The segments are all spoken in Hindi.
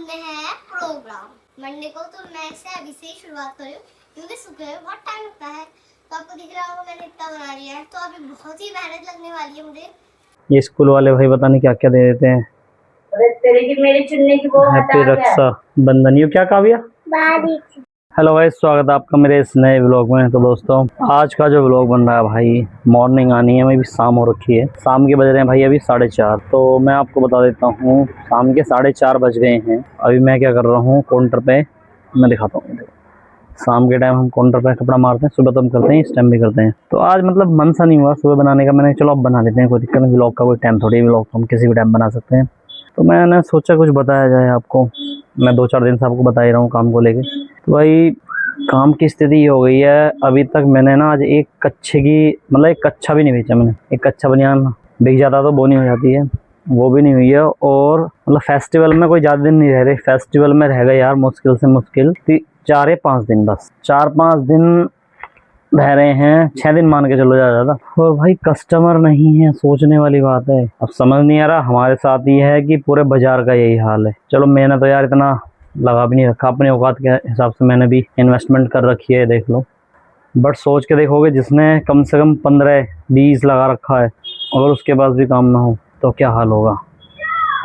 में है प्रोग्राम मंडे को, तो मैं इसे अभी से ही शुरुआत करी हूँ क्योंकि सुबह में बहुत टाइम लगता है। तो आपको दिख रहा होगा मैंने इतना बना लिया है, तो अभी बहुत ही मेहनत लगने वाली है मुझे। ये स्कूल वाले भाई पता नहीं क्या क्या दे देते हैं। तेरे की मेरी चुन्नी की वो हैप्पी रक्षा बंधन। ये क्या काव्या? हेलो भाई, स्वागत है आपका मेरे इस नए व्लॉग में। तो दोस्तों, आज का जो व्लॉग बन रहा है भाई, मॉर्निंग आनी है, अभी शाम हो रखी है। शाम के बज रहे हैं भाई अभी 4:30। तो मैं आपको बता देता हूँ, शाम के 4:30 बज गए हैं। अभी मैं क्या कर रहा हूँ, काउंटर पे मैं दिखाता हूँ। शाम के टाइम हम काउंटर पे कपड़ा मारते हैं, सुबह तो हम करते हैं, इस टाइम भी करते हैं। तो आज मतलब मन सा नहीं हुआ सुबह बनाने का। मैंने चलो अब बना लेते हैं, कोई दिक्कत नहीं। व्लॉग का कोई टाइम थोड़ी, व्लॉग हम किसी भी टाइम बना सकते हैं। तो मैंने सोचा कुछ बताया जाए आपको। मैं 2-4 दिन से आपको बता ही रहा हूँ काम को लेके। तो भाई काम की स्थिति ये हो गई है, अभी तक मैंने ना आज एक कच्छे की मतलब एक कच्छा भी नहीं बेचा मैंने। एक कच्छा बनियान बिक जाता तो बोनी हो जाती है, वो भी नहीं हुई है। और मतलब फेस्टिवल में कोई ज़्यादा दिन नहीं रह रहे। फेस्टिवल में रह गए यार मुश्किल से मुश्किल 4 या 5 दिन, बस 4-5 दिन रह रहे हैं। 6 दिन मान के चलो ज़्यादा। और भाई कस्टमर नहीं है, सोचने वाली बात है। अब समझ नहीं आ रहा हमारे साथ ये है कि पूरे बाजार का यही हाल है। चलो मैंने तो यार इतना लगा भी नहीं रखा, अपने औकात के हिसाब से मैंने भी इन्वेस्टमेंट कर रखी है, देख लो। बट सोच के देखोगे, जिसने कम से कम 15-20 लगा रखा है, अगर उसके पास भी काम ना हो तो क्या हाल होगा।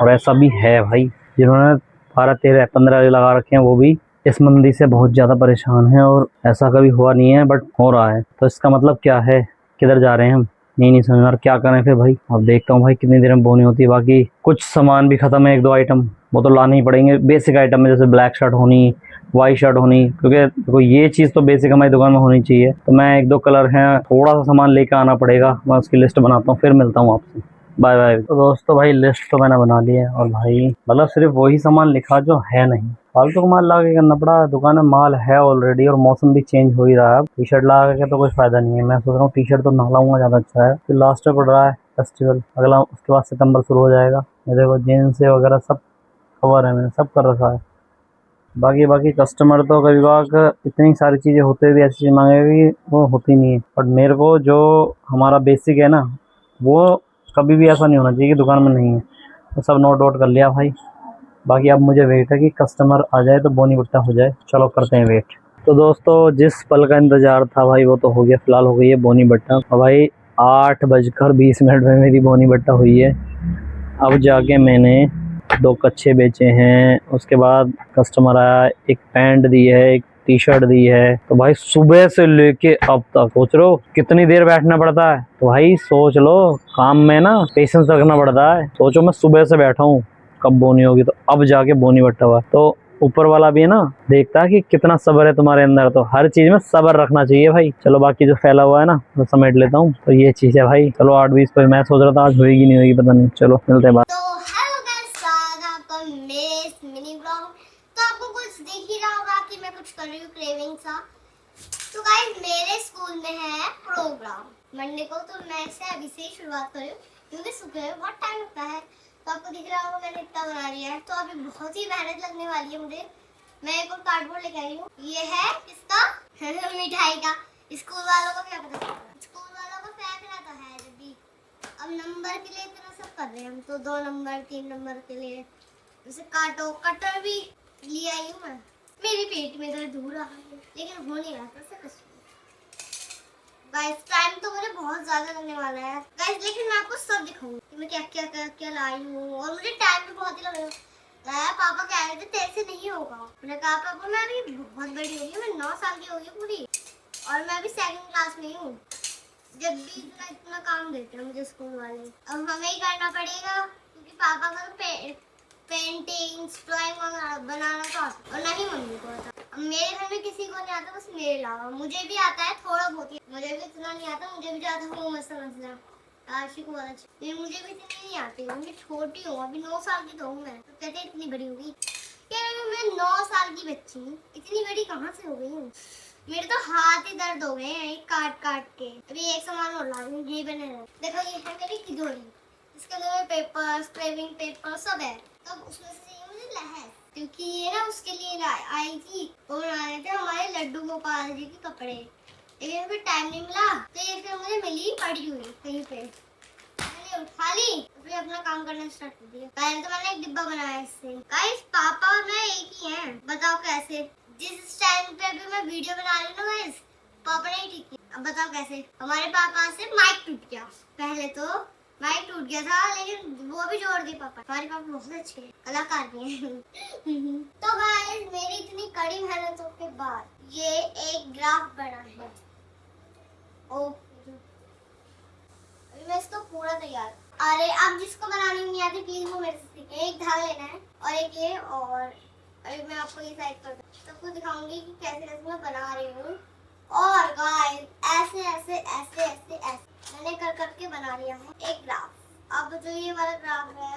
और ऐसा भी है भाई, जिन्होंने 12-13-15 लगा रखे हैं वो भी इस मंदी से बहुत ज़्यादा परेशान हैं। और ऐसा कभी हुआ नहीं है बट हो रहा है। तो इसका मतलब क्या है, किधर जा रहे हैं हम, नहीं समझ में आ रहा। क्या करें फिर भाई। अब देखता हूँ भाई कितनी देर में बोनी होती है। बाकी कुछ सामान भी ख़त्म है, 1-2 आइटम वो तो लाने ही पड़ेंगे। बेसिक आइटम में जैसे ब्लैक शर्ट होनी, वाइट शर्ट होनी, क्योंकि देखो ये चीज़ तो बेसिक हमारी दुकान में होनी चाहिए। तो मैं 1-2 कलर हैं, थोड़ा सा सामान लेकर आना पड़ेगा। मैं उसकी लिस्ट बनाता हूँ, फिर मिलता हूँ आपसे। Bye bye. तो दोस्तों भाई लिस्ट तो मैंने बना ली है, और भाई मतलब सिर्फ वही सामान लिखा जो है नहीं, फालतू का माल ला के करना पड़ा। दुकान में माल है ऑलरेडी, और मौसम भी चेंज हो ही रहा है। अब टी शर्ट लगा के तो कुछ फायदा नहीं है। मैं सोच रहा हूँ टी शर्ट तो ना लाऊंगा, ज़्यादा अच्छा है। फिर लास्ट में पड़ रहा है फेस्टिवल अगला, उसके बाद सितंबर शुरू हो जाएगा। ये देखो जीन्स वगैरह सब कवर है, मैंने सब कर रखा है। बाकी कस्टमर तो कभी कभार इतनी सारी चीज़ें होते हुए भी ऐसी चीज़ मांगेगी वो होती नहीं है। बट मेरे को जो हमारा बेसिक है ना, वो कभी भी ऐसा नहीं होना चाहिए कि दुकान में नहीं है। तो सब नोट आउट कर लिया भाई। बाकी अब मुझे वेट है कि कस्टमर आ जाए तो बोनी बट्टा हो जाए। चलो करते हैं वेट। तो दोस्तों जिस पल का इंतज़ार था भाई वो तो हो गया, फ़िलहाल हो गई है बोनी बट्टा। और भाई 8:20 में मेरी बोनी बट्टा हुई है। अब जाके मैंने 2 कच्छे बेचे हैं। उसके बाद कस्टमर आया, एक पैंट दी है, एक टी शर्ट दी है। तो भाई सुबह से लेके अब तक सोच लो कितनी देर बैठना पड़ता है। तो भाई सोच लो, काम में ना पेशेंस रखना पड़ता है। सोचो मैं सुबह से बैठा हूँ, कब बोनी होगी। तो अब जाके बोनी बट्टा हुआ। तो ऊपर वाला भी है ना, देखता है कि कितना सब्र है तुम्हारे अंदर। तो हर चीज में सब्र रखना चाहिए भाई। चलो बाकी जो फैला हुआ है ना वो समेट लेता हूँ। तो ये चीज है भाई। चलो 8:20 पर मैं सोच रहा था आज होगी नहीं होगी, पता नहीं। चलो मिलते हैं। तो हेलो गाइस, स्वागत है आपका मेरे इस मिनी ब्लॉग। तो आपको कुछ दिख ही रहा होगा कि मैं कुछ कर रही हूँ क्रेविंग सा। तो गाइस मेरे स्कूल में है प्रोग्राम मंडे को, तो मैं इसे अभी से ही शुरुआत कर रही हूँ क्योंकि सुबह में बहुत टाइम लगता है। तो आपको दिख रहा होगा मैंने इतना बना लिया है, तो अभी बहुत ही मेहनत लगने वाली है मुझे। मैं एक और कार्डबोर्ड लेके आई हूँ। ये है किसका मिठाई का। स्कूल वालों को क्या पता, स्कूल वालों को फेंकना तो है जब भी। अब नंबर के लिए इतना सब कर रहे हैं हम, तो 2 नंबर 3 नंबर के लिए जैसे काटो। कटर भी ले आई हूँ मैं। मेरे पेट में दर्द हो रहा है लेकिन हो नहीं रहा था कुछ। गाइस टाइम तो मुझे बहुत ज्यादा लगने वाला है गाइस, लेकिन मैं आपको सब दिखाऊंगी कि मैं क्या लाई हूँ। और मुझे टाइम भी बहुत ही लग रहा है। पापा कह रहे थे तेरे से नहीं होगा। मैंने कहा पापा मैं अभी बहुत बड़ी हो गई, मैं 9 साल की हो गई पूरी, और मैं अभी 2nd क्लास में हूँ। जब भी इतना काम देते हैं मुझे स्कूल वाले, अब हमें ही करना पड़ेगा क्योंकि पापा का तो पेंटिंग्स ड्राइंग बनाना था और ना ही मम्मी को आता। अब मेरे घर में किसी को नहीं आता, बस मेरे अलावा। मुझे भी आता है थोड़ा बहुत ही, मुझे भी इतना नहीं आता। मुझे भी ज़्यादा हूँ समझना आशी को वाला, लेकिन मुझे भी इतनी नहीं आती। मैं छोटी हूँ, अभी 9 साल की तो हूँ मैं। तो कहते इतनी बड़ी होगी क्या? मैं 9 साल की बच्ची हूँ, इतनी बड़ी कहाँ से हो गई हूँ। मेरे तो हाथ ही दर्द हो गए हैं काट काट के। अभी एक सामान और ला दूँ, ये बने रहे। देखो ये है मेरी तिजोरी, इसके अंदर पेपर स्क्रेविंग पेपर सब है। तब उसमें से ये मुझे लहर, क्योंकि ये ना उसके लिए आई थी। वो बनाए थे हमारे लड्डू गोपाल जी के कपड़े, लेकिन फिर टाइम नहीं मिला। तो ये फिर मुझे मिली पड़ी हुई कहीं पे। मैंने ये उठा ली फिर अपना काम करना स्टार्ट कर दिया। पहले तो मैंने एक डिब्बा बनाया इससे। गाइस पापा और मैं एक ही हैं, बताओ कैसे। जिस स्टैंड पे अभी मैं वीडियो बना रही हूँ ना गाइस, पापा ने ठीक किया। अब बताओ कैसे। हमारे पापा से माइक टूट गया। पहले तो माइक टूट गया था लेकिन वो भी जोड़ दिए पापा। हमारे पापा बहुत अच्छे कलाकार भी हैं। तो गाइस मेरी इतनी कड़ी मेहनतों के बाद ये एक ग्राफ बना है। ओ अभी मैं इसको पूरा तैयार। अरे अब जिसको बनानी नहीं आती प्लीज वो मेरे से सीखे। एक धागा लेना है और एक ये, और अभी मैं आपको ये साइड कर सबको दिखाऊंगी कि कैसे कैसे मैं बना रही हूँ। और गाइस ऐसे ऐसे ऐसे ऐसे ऐसे मैंने कर करके बना लिया है एक ग्राफ। अब जो ये वाला ग्राफ है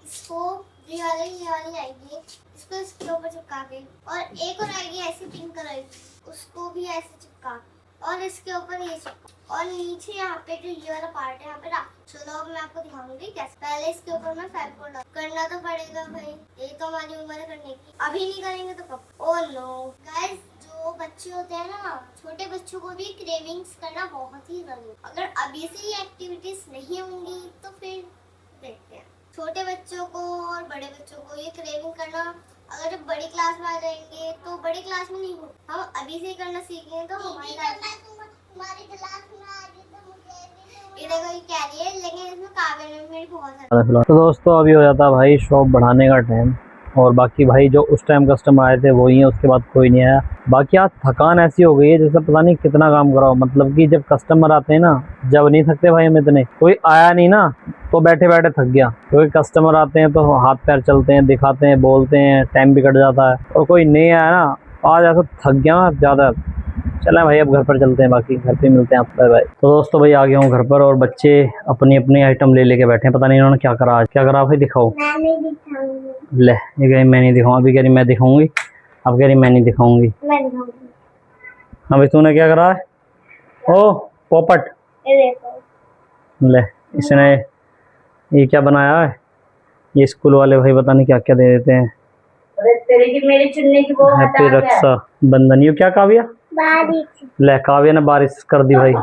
इसको ये वाली आएगी, इसको इसके ऊपर चिपका के, और एक और आएगी ऐसी पिंक कलर की, उसको भी ऐसे चिपका के, और इसके ऊपर ये चिपका, और नीचे यहाँ पे जो ये वाला पार्ट है यहाँ पे रख। चलो अब मैं आपको दिखाऊंगी कैसे। पहले इसके ऊपर मैं फेविकोल डाल करना तो पड़ेगा भाई, ये तो हमारी उम्र है करने की। अभी नहीं करेंगे तो कब। ओह नो गाइस, जो बच्चे होते हैं ना, छोटे बच्चों को भी क्रेविंग्स करना बहुत ही जरूरी है। अगर अभी से ये एक्टिविटीज नहीं होंगी तो फिर देखते हैं। छोटे बच्चों को और बड़े बच्चों को ये क्रेविंग करना, अगर जब बड़ी क्लास में आ जाएंगे तो बड़ी क्लास में नहीं हो, हम अभी से ही करना सीखेंगे तो हमारी क्लास में आ गई तो मुझे ये देखो ये कह रही है, लेकिन इसमें काव्य में मेरी बहुत है। तो दोस्तों अभी हो जाता भाई शॉप बढ़ाने का टाइम, और बाकी भाई जो उस टाइम कस्टमर आए थे वही है, उसके बाद कोई नहीं आया। बाकी आज थकान ऐसी हो गई है जैसे पता नहीं कितना काम कराओ। मतलब कि जब कस्टमर आते हैं ना, जब नहीं थकते भाई हम इतने, कोई आया नहीं ना तो बैठे बैठे थक गया। क्योंकि कस्टमर आते हैं तो हाथ पैर चलते हैं, दिखाते हैं, बोलते हैं, टाइम भी कट जाता है। और कोई नहीं आया ना, आज ऐसा थक गया ना ज़्यादा। चलें भाई अब घर पर चलते हैं, बाकी घर पे मिलते हैं आपसे भाई। तो दोस्तों भाई आ गया हूँ घर पर, और बच्चे अपनी अपनी आइटम ले लेके बैठे हैं। पता नहीं इन्होंने क्या करा आज। क्या करा भाई दिखाओ। ले ये कह रही मैं नहीं दिखाऊँ, अभी कह रही मैं दिखाऊंगी, अब कह रही मैं नहीं दिखाऊंगी। अभी तूने क्या करा है? ओ पोपट, ले इसने ये क्या बनाया है? ये स्कूल वाले भाई पता नहीं क्या क्या दे देते हैं। तेरे की मेरी चुनने की वो हैप्पी रक्षा बंधन। ये क्या काव्या? बारिश। ले काव्या ने बारिश कर दी भाई।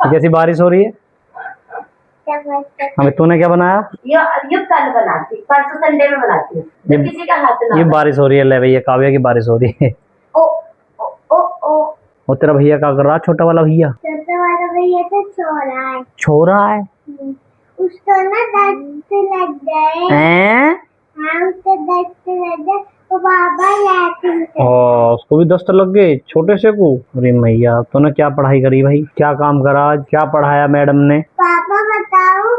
कैसी बारिश हो रही है? अभी तूने क्या बनाया? ये कल बनाती, परसों संडे में बनाती हूँ, किसी का हाथ ना। ये बारिश हो रही है। ले भैया काव्या की बारिश हो रही है। ओ ओ ओ ओ और तेरा भैया क्या कर रहा है? छोटा वाला भैया? छोटा वाला भैया तो छो रहा है। उसको ना दस्त लग गए। हैं? हाँ उसको दस्त लग गए तो बाबा लैट्रिन कर। उसको भी दस्त लग गए छोटे से को। अरे मैया तूने क्या पढ़ाई करी भाई? क्या काम करा आज? क्या पढ़ाया मैडम ने? पापा बताओ।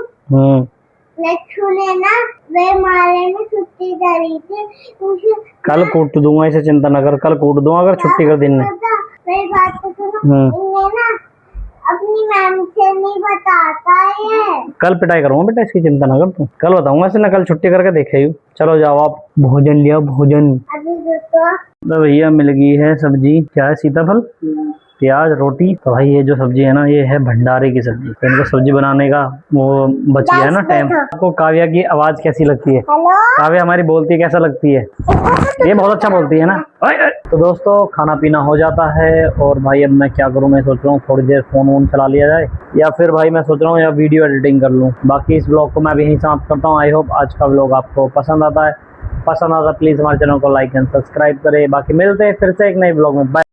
लच्छू ने ना वे माले में छुट्टी करी थी। कल कूट दूंगा, इसे चिंता न कर, कल कूट दूंगा अगर छुट्टी कर दिन ने। मेरी बात तो सुनो। इन्हें ना अपनी मैम से नहीं बताता है। कल पिटाई करूंगा बेटा, इसकी चिंता ना कर तू। कल बताऊंगा इसे ना, कल छुट्टी करके देखे। चलो जाओ आप भोजन लिया भोजन। अभी तो भैया मिल गई है सब्जी। क्या है? सीताफल, प्याज, रोटी। तो भाई ये जो सब्जी है ना, ये है भंडारे की सब्जी। तो इनको सब्जी बनाने का वो बच गया है ना टाइम। आपको काव्या की आवाज कैसी लगती है? काव्या हमारी बोलती है, कैसा लगती है? ये बहुत अच्छा बोलती है ना। तो दोस्तों खाना पीना हो जाता है, और भाई अब मैं क्या करूं, मैं सोच रहा हूँ थोड़ी देर फोन वोन चला लिया जाए, या फिर भाई मैं सोच रहा हूँ या वीडियो एडिटिंग कर लूँ। बाकी इस ब्लॉग को मैं भी यहीं समाप्त करता हूँ। आई होप आज का ब्लॉग आपको पसंद आता है। पसंद आता प्लीज हमारे चैनल को लाइक एंड सब्सक्राइब करें। बाकी मिलते हैं फिर से एक नए ब्लॉग में। बाय।